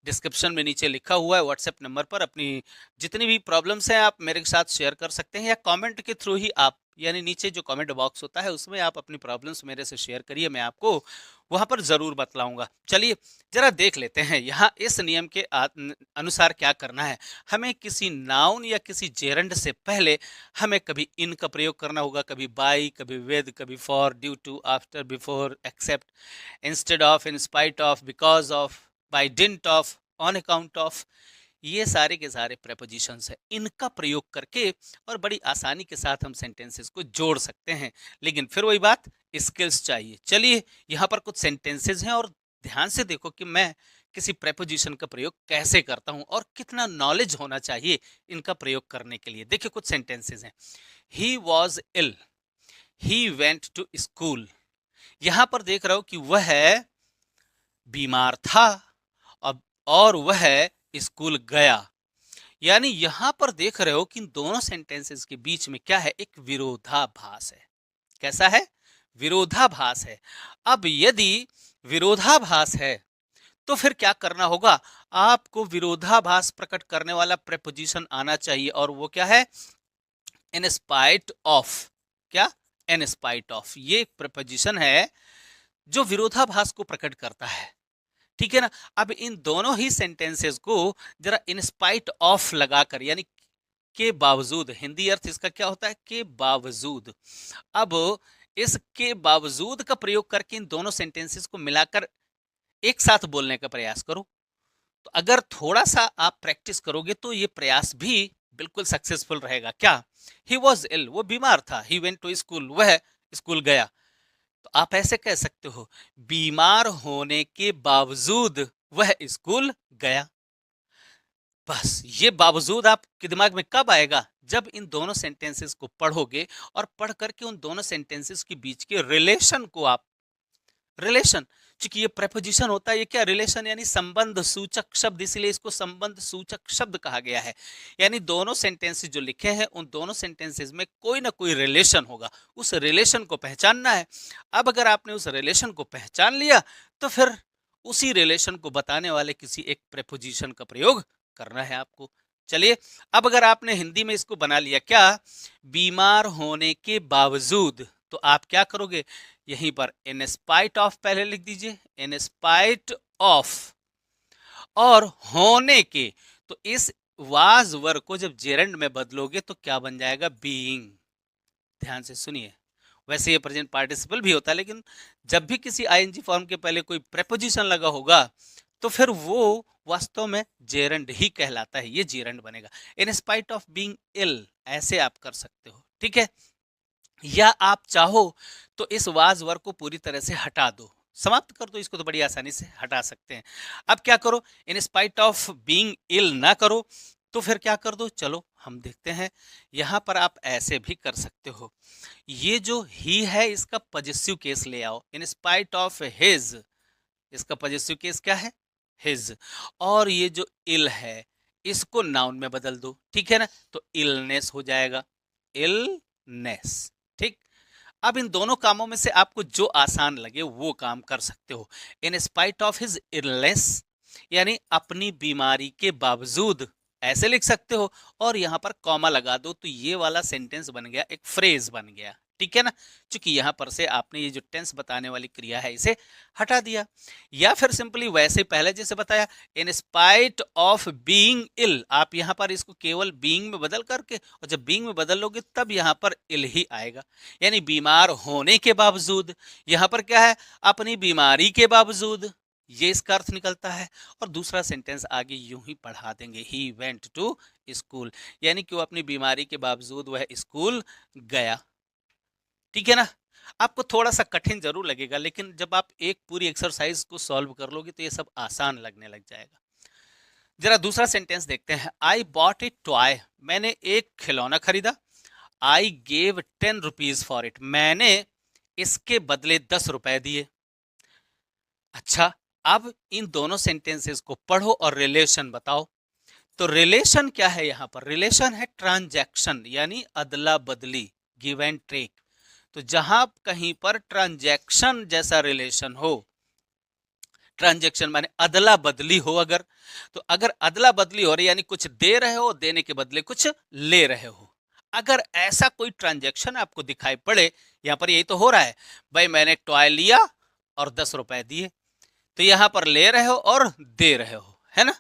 डिस्क्रिप्शन में नीचे लिखा हुआ है व्हाट्सएप नंबर पर, अपनी जितनी भी प्रॉब्लम्स हैं आप मेरे साथ शेयर कर सकते हैं, या कमेंट के थ्रू ही आप, यानी नीचे जो कमेंट बॉक्स होता है उसमें आप अपनी प्रॉब्लम्स मेरे से शेयर करिए, मैं आपको वहां पर जरूर बतलाऊंगा। चलिए जरा देख लेते हैं यहाँ इस नियम के अनुसार क्या करना है। हमें किसी नाउन या किसी जेरंड से पहले हमें कभी इन का प्रयोग करना होगा, कभी बाई, कभी विद, कभी for, due to, after, before, except, instead of, in spite of, because of, by dint of, on account of. ये सारे के सारे प्रेपोजिशंस है, इनका प्रयोग करके और बड़ी आसानी के साथ हम सेंटेंसेस को जोड़ सकते हैं। लेकिन फिर वही बात, स्किल्स चाहिए। चलिए यहाँ पर कुछ सेंटेंसेस हैं और ध्यान से देखो कि मैं किसी प्रेपोजिशन का प्रयोग कैसे करता हूं और कितना नॉलेज होना चाहिए इनका प्रयोग करने के लिए। देखिए कुछ सेंटेंसेस हैं। He was ill, he went to school. यहां पर देख रहा हूं कि वह बीमार था अब और वह स्कूल गया। यानी यहां पर देख रहे हो कि इन दोनों सेंटेंसेस के बीच में क्या है, एक विरोधाभास है। कैसा है? विरोधाभास है। अब यदि विरोधाभास है तो फिर क्या करना होगा, आपको विरोधाभास प्रकट करने वाला प्रेपोजिशन आना चाहिए, और वो क्या है, इन स्पाइट ऑफ। क्या? इन स्पाइट ऑफ, ये प्रेपोजिशन है जो विरोधाभास को प्रकट करता है। ठीक है ना? अब इन दोनों ही सेंटेंसेस को जरा इन स्पाइट ऑफ लगाकर, यानी के बावजूद, हिंदी अर्थ इसका क्या होता है, के बावजूद। अब इस के बावजूद का प्रयोग करके इन दोनों सेंटेंसेस को मिलाकर एक साथ बोलने का प्रयास करो। तो अगर थोड़ा सा आप प्रैक्टिस करोगे तो ये प्रयास भी बिल्कुल सक्सेसफुल रहेगा। क्या? ही वॉज इल, वो बीमार था। ही वेंट टू स्कूल, वह स्कूल गया। तो आप ऐसे कह सकते हो, बीमार होने के बावजूद वह स्कूल गया। बस ये बावजूद आपके दिमाग में कब आएगा, जब इन दोनों सेंटेंसेस को पढ़ोगे और पढ़ करके उन दोनों सेंटेंसेस के बीच के रिलेशन को आप, रिलेशन, चूंकि ये प्रेपोजिशन होता है, ये क्या, रिलेशन यानी संबंध सूचक शब्द, इसलिए इसको संबंध सूचक शब्द कहा गया है। यानी दोनों सेंटेंसेस जो लिखे हैं उन दोनों सेंटेंसेस में कोई ना कोई रिलेशन होगा, उस रिलेशन को पहचानना है। अब अगर आपने उस रिलेशन को पहचान लिया तो फिर उसी रिलेशन को बताने वाले किसी एक प्रेपोजिशन का प्रयोग करना है आपको। चलिए अब अगर आपने हिंदी में इसको बना लिया, क्या, बीमार होने के बावजूद, तो आप क्या करोगे, यहीं पर इन स्पाइट ऑफ पहले लिख दीजिए, इन स्पाइट ऑफ, और होने के, तो इस वाज वर्ग को जब जेरंड में बदलोगे तो क्या बन जाएगा, बीइंग। ध्यान से सुनिए, वैसे ये प्रेजेंट पार्टिसिपल भी होता है, लेकिन जब भी किसी आईएनजी फॉर्म के पहले कोई प्रेपोजिशन लगा होगा तो फिर वो वास्तव में जेरंड ही कहलाता है, ये जेरंड बनेगा। इन स्पाइट ऑफ बीइंग इल, ऐसे आप कर सकते हो। ठीक है? या आप चाहो तो इस वाज वर्ग को पूरी तरह से हटा दो, समाप्त कर दो इसको, तो बड़ी आसानी से हटा सकते हैं। अब क्या करो, इन स्पाइट ऑफ बीइंग इल ना करो तो फिर क्या कर दो, चलो हम देखते हैं। यहां पर आप ऐसे भी कर सकते हो, ये जो ही है इसका पॉजिटिव केस ले आओ, इन स्पाइट ऑफ हिज, इसका पॉजिटिव केस क्या है, हिज। और ये जो इल है इसको नाउन में बदल दो, ठीक है ना, तो इलनेस हो जाएगा, इलनेस। ठीक? अब इन दोनों कामों में से आपको जो आसान लगे वो काम कर सकते हो। इन स्पाइट ऑफ हिज इलनेस यानी अपनी बीमारी के बावजूद, ऐसे लिख सकते हो, और यहां पर कॉमा लगा दो तो ये वाला सेंटेंस बन गया, एक फ्रेज बन गया। ठीक है ना? क्योंकि यहां पर से आपने ये जो टेंस बताने वाली क्रिया है इसे हटा दिया। या फिर सिंपली वैसे पहले जैसे बताया, इन स्पाइट ऑफ बीइंग इल, आप यहां पर इसको केवल बीइंग में बदल करके, और जब बीइंग में बदल लोगे तब यहां पर इल ही आएगा, यानी बीमार होने के बावजूद। यहां पर क्या है, अपनी बीमारी के बावजूद, ये इसका अर्थ निकलता है। और दूसरा सेंटेंस आगे यूं ही पढ़ा देंगे, ही वेंट टू स्कूल, यानी कि वो अपनी बीमारी के बावजूद वह स्कूल गया। ठीक है ना? आपको थोड़ा सा कठिन जरूर लगेगा, लेकिन जब आप एक पूरी एक्सरसाइज को सॉल्व कर लोगे तो ये सब आसान लगने लग जाएगा। जरा दूसरा सेंटेंस देखते हैं, आई बॉट ए टॉय, मैंने एक खिलौना खरीदा। I gave 10 rupees for it, मैंने इसके बदले 10 रुपए दिए। अच्छा, अब इन दोनों सेंटेंसेस को पढ़ो और रिलेशन बताओ। तो रिलेशन क्या है, यहां पर रिलेशन है ट्रांजैक्शन, यानी अदला बदली, गिव एंड टेक। तो जहां कहीं पर ट्रांजैक्शन जैसा रिलेशन हो, ट्रांजैक्शन माने अदला बदली हो, अगर अदला बदली हो रही यानी कुछ दे रहे हो, देने के बदले कुछ ले रहे हो, अगर ऐसा कोई ट्रांजैक्शन आपको दिखाई पड़े, यहां पर यही तो हो रहा है भाई, मैंने टॉय लिया और 10 रुपए दिए, तो यहां पर ले रहे हो और दे रहे हो, है ना,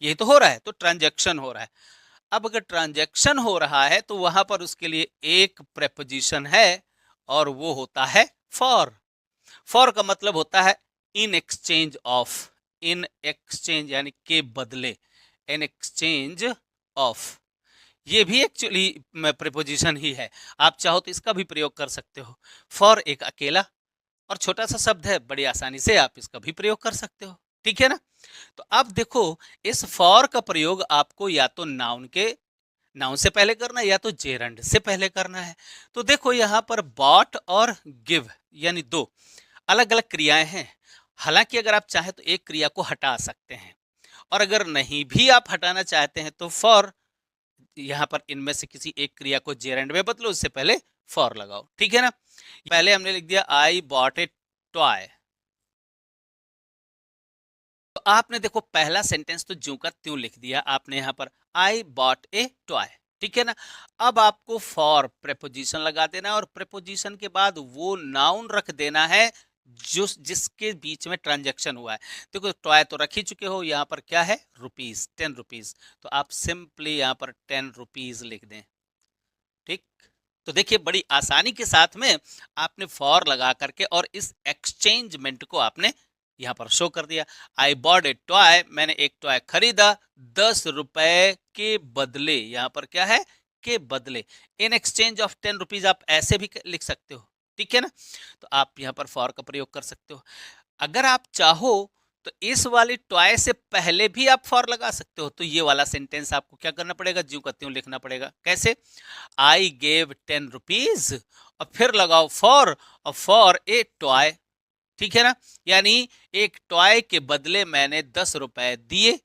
यही तो हो रहा है, तो ट्रांजैक्शन हो रहा है। अब अगर ट्रांजैक्शन हो रहा है तो वहां पर उसके लिए एक प्रेपोजिशन है और वो होता है फॉर। फॉर का मतलब होता है in exchange of, in exchange यानी के बदले, इन एक्सचेंज ऑफ, ये भी एक्चुअली प्रीपोजिशन ही है। आप चाहो तो इसका भी प्रयोग कर सकते हो। फॉर एक अकेला और छोटा सा शब्द है, बड़ी आसानी से आप इसका भी प्रयोग कर सकते हो, ठीक है ना। तो अब देखो, इस फॉर का प्रयोग आपको या तो नाउन से पहले करना है या तो जेरंड से पहले करना है। तो देखो यहाँ पर बॉट और गिव यानी दो अलग अलग क्रियाएं हैं। हालांकि अगर आप चाहे तो एक क्रिया को हटा सकते हैं, और अगर नहीं भी आप हटाना चाहते हैं तो फॉर, यहां पर इनमें से किसी एक क्रिया को जेरंड में बदलो, उससे पहले फॉर लगाओ, ठीक है ना। पहले हमने लिख दिया आई बॉट ए टॉय, तो आपने देखो पहला सेंटेंस तो ज्यों का त्यों लिख दिया आपने यहां पर, आई बॉट ए टॉय, ठीक है ना। अब आपको फॉर प्रेपोजिशन लगा देना है और प्रेपोजिशन के बाद वो नाउन रख देना है जो जिसके बीच में ट्रांजैक्शन हुआ है। देखो टॉय तो रख ही चुके हो, यहाँ पर क्या है, रुपीज, 10 रुपीज, तो आप सिंपली यहाँ पर 10 रुपीज लिख दें, ठीक। तो देखिए बड़ी आसानी के साथ में आपने फॉर लगा करके और इस एक्सचेंजमेंट को आपने यहां पर शो कर दिया। आई बॉट ए टॉय, मैंने एक टॉय खरीदा 10 रुपए के बदले, यहां पर क्या है, के बदले, इन एक्सचेंज ऑफ 10 रुपीज, आप ऐसे भी लिख सकते हो, ठीक है ना। तो आप यहां पर फॉर का प्रयोग कर सकते हो। अगर आप चाहो तो इस वाली टॉय से पहले भी आप फॉर लगा सकते हो, तो ये वाला सेंटेंस आपको क्या करना पड़ेगा, ज्यों का त्यों लिखना पड़ेगा। कैसे, आई गेव 10 रुपीज और फिर लगाओ फॉर, और फॉर ए टॉय, ठीक है ना, यानी एक टॉय के बदले मैंने 10 रुपए दिए,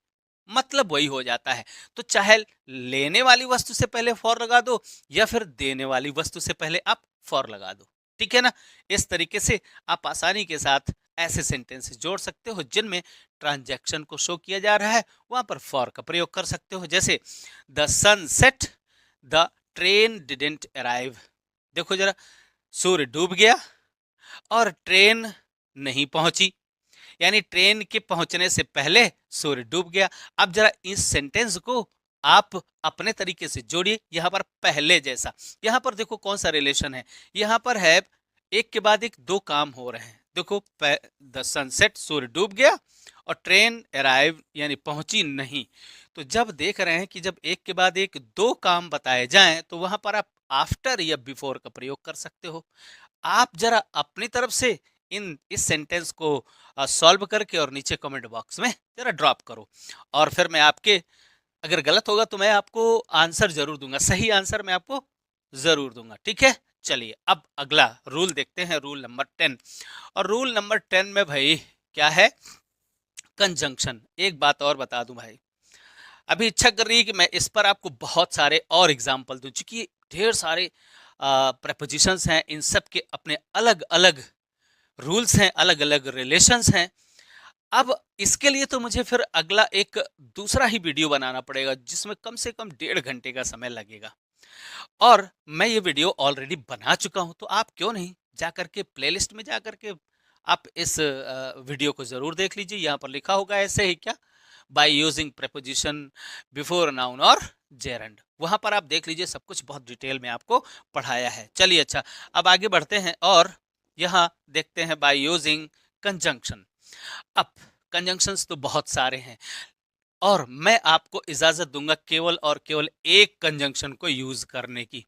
मतलब वही हो जाता है। तो चाहे लेने वाली वस्तु से पहले फॉर लगा दो या फिर देने वाली वस्तु से पहले आप फॉर लगा दो, ठीक है ना। इस तरीके से आप आसानी के साथ ऐसे सेंटेंसेस जोड़ सकते हो जिनमें ट्रांजैक्शन को शो किया जा रहा है, वहां पर फॉर का प्रयोग कर सकते हो। जैसे the sun set, the train didn't arrive, देखो जरा, सूर्य डूब गया और ट्रेन नहीं पहुंची, यानी ट्रेन के पहुंचने से पहले सूर्य डूब गया। अब जरा इस सेंटेंस को आप अपने तरीके से जोड़िए, यहां पर पहले जैसा, यहां पर देखो कौन सा रिलेशन है, यहां पर है एक के बाद एक दो काम हो रहे हैं। देखो द सनसेट, सूर्य डूब गया, और ट्रेन अराइव यानी पहुंची नहीं। तो जब देख रहे हैं कि जब एक के बाद एक दो काम बताए जाएं तो वहां पर आप आफ्टर या बिफोर का प्रयोग कर सकते हो। आप जरा अपनी तरफ से इस सेंटेंस को सॉल्व करके और नीचे कमेंट बॉक्स में जरा ड्रॉप करो, और फिर मैं आपके, अगर गलत होगा तो मैं आपको आंसर जरूर दूंगा, सही आंसर मैं आपको जरूर दूंगा, ठीक है। चलिए अब अगला रूल देखते हैं, रूल नंबर 10। और रूल नंबर 10 में भाई क्या है, कंजंक्शन। एक बात और बता दूं भाई, अभी इच्छा कर रही है कि मैं इस पर आपको बहुत सारे और एग्जाम्पल दूं, क्योंकि ढेर सारे प्रपोजिशंस हैं, इन सब के अपने अलग अलग रूल्स हैं, अलग अलग रिलेशंस हैं। अब इसके लिए तो मुझे फिर अगला एक दूसरा ही वीडियो बनाना पड़ेगा जिसमें कम से कम 1.5 घंटे का समय लगेगा, और मैं ये वीडियो ऑलरेडी बना चुका हूं। तो आप क्यों नहीं जाकर के प्लेलिस्ट में जाकर के आप इस वीडियो को जरूर देख लीजिए। यहाँ पर लिखा होगा ऐसे ही क्या, by using preposition before noun और जेरंड, वहां पर आप देख लीजिए, सब कुछ बहुत डिटेल में आपको पढ़ाया है। चलिए अच्छा, अब आगे बढ़ते हैं और यहाँ देखते हैं बाय यूजिंग कंजंक्शन। अब कंजंक्शंस तो बहुत सारे हैं, और मैं आपको इजाजत दूंगा केवल और केवल एक कंजंक्शन को यूज करने की,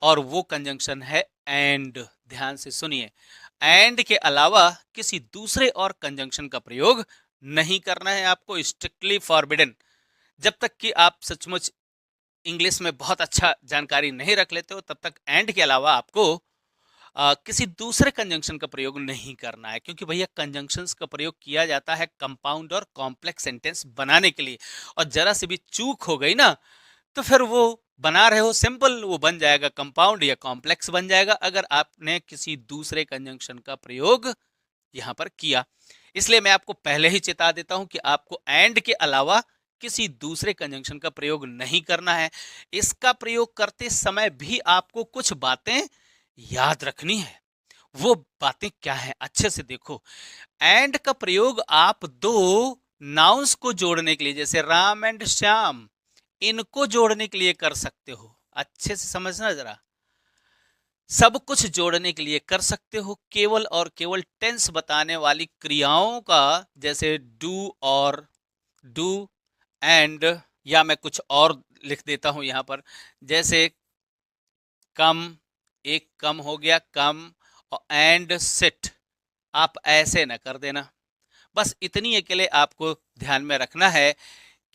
और वो कंजंक्शन है एंड। ध्यान से सुनिए, एंड के अलावा किसी दूसरे और कंजंक्शन का प्रयोग नहीं करना है आपको, स्ट्रिक्टली फॉरबिडन। जब तक कि आप सचमुच इंग्लिश में बहुत अच्छा जानकारी नहीं रख लेते हो, तब तक एंड के अलावा आपको किसी दूसरे कंजंक्शन का प्रयोग नहीं करना है, क्योंकि भैया कंजंक्शंस का प्रयोग किया जाता है कंपाउंड और कॉम्प्लेक्स सेंटेंस बनाने के लिए, और जरा से भी चूक हो गई ना तो फिर वो बना रहे हो सिंपल, वो बन जाएगा कंपाउंड या कॉम्प्लेक्स बन जाएगा अगर आपने किसी दूसरे कंजंक्शन का प्रयोग यहां पर किया। इसलिए मैं आपको पहले ही चेता देता हूं कि आपको एंड के अलावा किसी दूसरे कंजंक्शन का प्रयोग नहीं करना है। इसका प्रयोग करते समय भी आपको कुछ बातें याद रखनी है। वो बातें क्या हैं, अच्छे से देखो। एंड का प्रयोग आप दो नाउन्स को जोड़ने के लिए, जैसे राम एंड श्याम, इनको जोड़ने के लिए कर सकते हो। अच्छे से समझना जरा, सब कुछ जोड़ने के लिए कर सकते हो। केवल और केवल टेंस बताने वाली क्रियाओं का, जैसे डू और डू एंड, या मैं कुछ और लिख देता हूं यहां पर, जैसे कम, एक कम हो गया कम, एंड सिट, आप ऐसे ना कर देना। बस इतनी अकेले आपको ध्यान में रखना है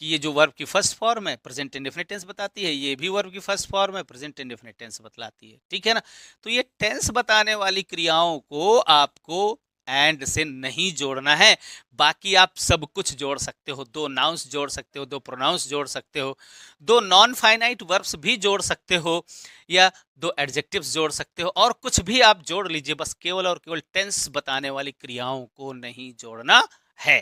कि ये जो वर्ब की फर्स्ट फॉर्म है प्रेजेंट इंडेफिनिट टेंस बताती है, ये भी वर्ब की फर्स्ट फॉर्म है प्रेजेंट इंडेफिनिट टेंस बतलाती है, ठीक है ना। तो ये टेंस बताने वाली क्रियाओं को आपको एंड से नहीं जोड़ना है। बाकी आप सब कुछ जोड़ सकते हो, दो नाउन्स जोड़ सकते हो, दो प्रोनाउंस जोड़ सकते हो, दो नॉन फाइनाइट वर्ब्स भी जोड़ सकते हो, या दो एडजेक्टिव्स जोड़ सकते हो, और कुछ भी आप जोड़ लीजिए। बस केवल और केवल टेंस बताने वाली क्रियाओं को नहीं जोड़ना है,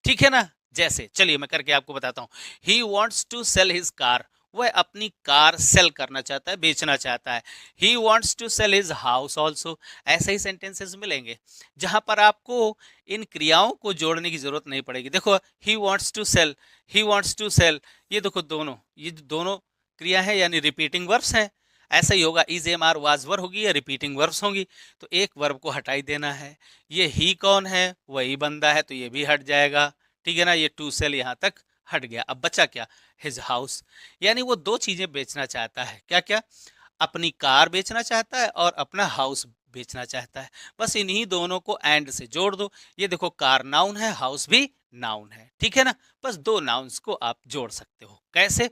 ठीक है ना। जैसे चलिए मैं करके आपको बताता हूं। He wants to sell his car, वह अपनी कार सेल करना चाहता है, बेचना चाहता है। He wants to sell his house also. ऐसे ही सेंटेंसेस मिलेंगे जहां पर आपको इन क्रियाओं को जोड़ने की जरूरत नहीं पड़ेगी। देखो, he wants to sell, he wants to sell, ये देखो दोनों, ये दोनों क्रिया है यानी रिपीटिंग वर्ब्स हैं। ऐसा ही होगा, is am are was verb होगी या रिपीटिंग वर्ब्स होंगी, तो एक वर्ब को हटाई देना है। ये ही कौन है, वही बंदा है, तो ये भी हट जाएगा, ठीक है ना। ये टू सेल यहां तक हट गया। अब बचा क्या, हिज हाउस, यानी वो दो चीजें बेचना चाहता है। क्या क्या, अपनी कार बेचना चाहता है और अपना हाउस बेचना चाहता है। बस इन्हीं दोनों को एंड से जोड़ दो। ये देखो, कार नाउन है, हाउस भी नाउन है, ठीक है ना। बस दो नाउन्स को आप जोड़ सकते हो। कैसे,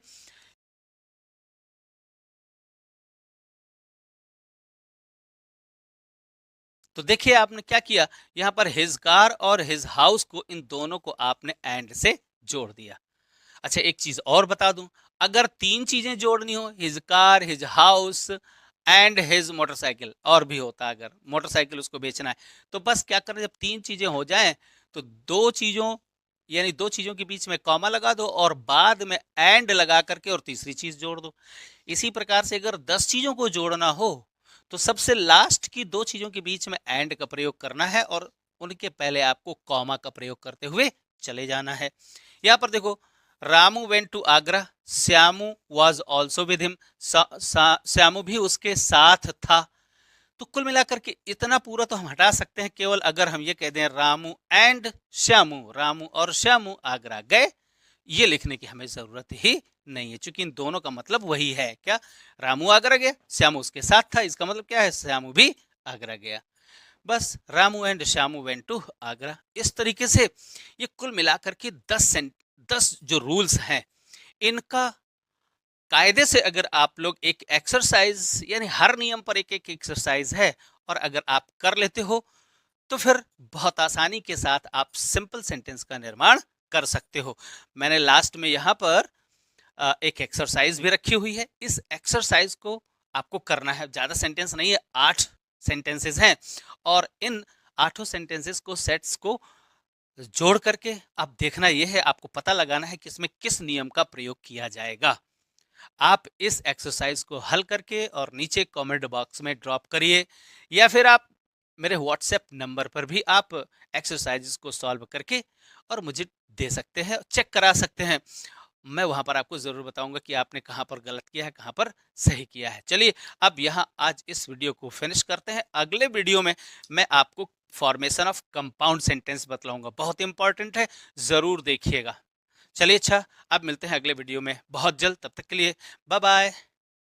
तो देखिए आपने क्या किया, यहां पर हिज कार और हिज हाउस को, इन दोनों को आपने एंड से जोड़ दिया। अच्छा, एक चीज और बता दूं, अगर तीन चीजें जोड़नी हो, his car, his house and his motorcycle, और भी होता अगर मोटरसाइकिल उसको बेचना है, तो बस क्या करना, जब तीन चीजें हो जाएं तो दो चीजों, यानी दो चीजों के बीच में कॉमा लगा दो और बाद में एंड लगा करके और तीसरी चीज जोड़ दो। इसी प्रकार से अगर 10 चीजों को जोड़ना हो तो सबसे लास्ट की दो चीजों के बीच में एंड का प्रयोग करना है और उनके पहले आपको कॉमा का प्रयोग करते हुए चले जाना है। यहां पर देखो, Ramu went to Agra, Shyamu was also with him, Shyamu भी उसके साथ था। तो कुल मिलाकर के इतना पूरा तो हम हटा सकते हैं, केवल अगर हम ये कह दें रामू एंड श्यामू, रामू और श्यामू आगरा गए, ये लिखने की हमें जरूरत ही नहीं है, क्योंकि इन दोनों का मतलब वही है। क्या, रामू आगरा गया, श्यामू उसके साथ था, इसका मतलब क्या है, श्यामू भी आगरा गया। बस Ramu and Shyamu went to Agra. इस तरीके से ये कुल मिलाकर के 10 जो रूल्स हैं, इनका कायदे से अगर आप लोग एक एक्सरसाइज, यानी हर नियम पर एक एक एक्सरसाइज है, और अगर आप कर लेते हो तो फिर बहुत आसानी के साथ आप सिंपल सेंटेंस का निर्माण कर सकते हो। मैंने लास्ट में यहाँ पर एक एक्सरसाइज भी रखी हुई है। इस एक्सरसाइज को आपको करना है, ज्यादा सेंटेंस नहीं है, 8 सेंटेंसेस हैं, और इन 8 सेंटेंसेस को, सेट्स को जोड़ करके अब देखना यह है, आपको पता लगाना है कि इसमें किस नियम का प्रयोग किया जाएगा। आप इस एक्सरसाइज को हल करके और नीचे कमेंट बॉक्स में ड्रॉप करिए, या फिर आप मेरे व्हाट्सएप नंबर पर भी आप एक्सरसाइजेस को सॉल्व करके और मुझे दे सकते हैं, चेक करा सकते हैं। मैं वहां पर आपको जरूर बताऊंगा कि आपने कहां पर गलत किया है, कहां पर सही किया है। चलिए अब यहां आज इस वीडियो को फिनिश करते हैं। अगले वीडियो में मैं आपको फॉर्मेशन ऑफ कंपाउंड सेंटेंस बतलाऊंगा, बहुत इंपॉर्टेंट है, जरूर देखिएगा। चलिए अच्छा, अब मिलते हैं अगले वीडियो में बहुत जल्द, तब तक के लिए बाय बाय।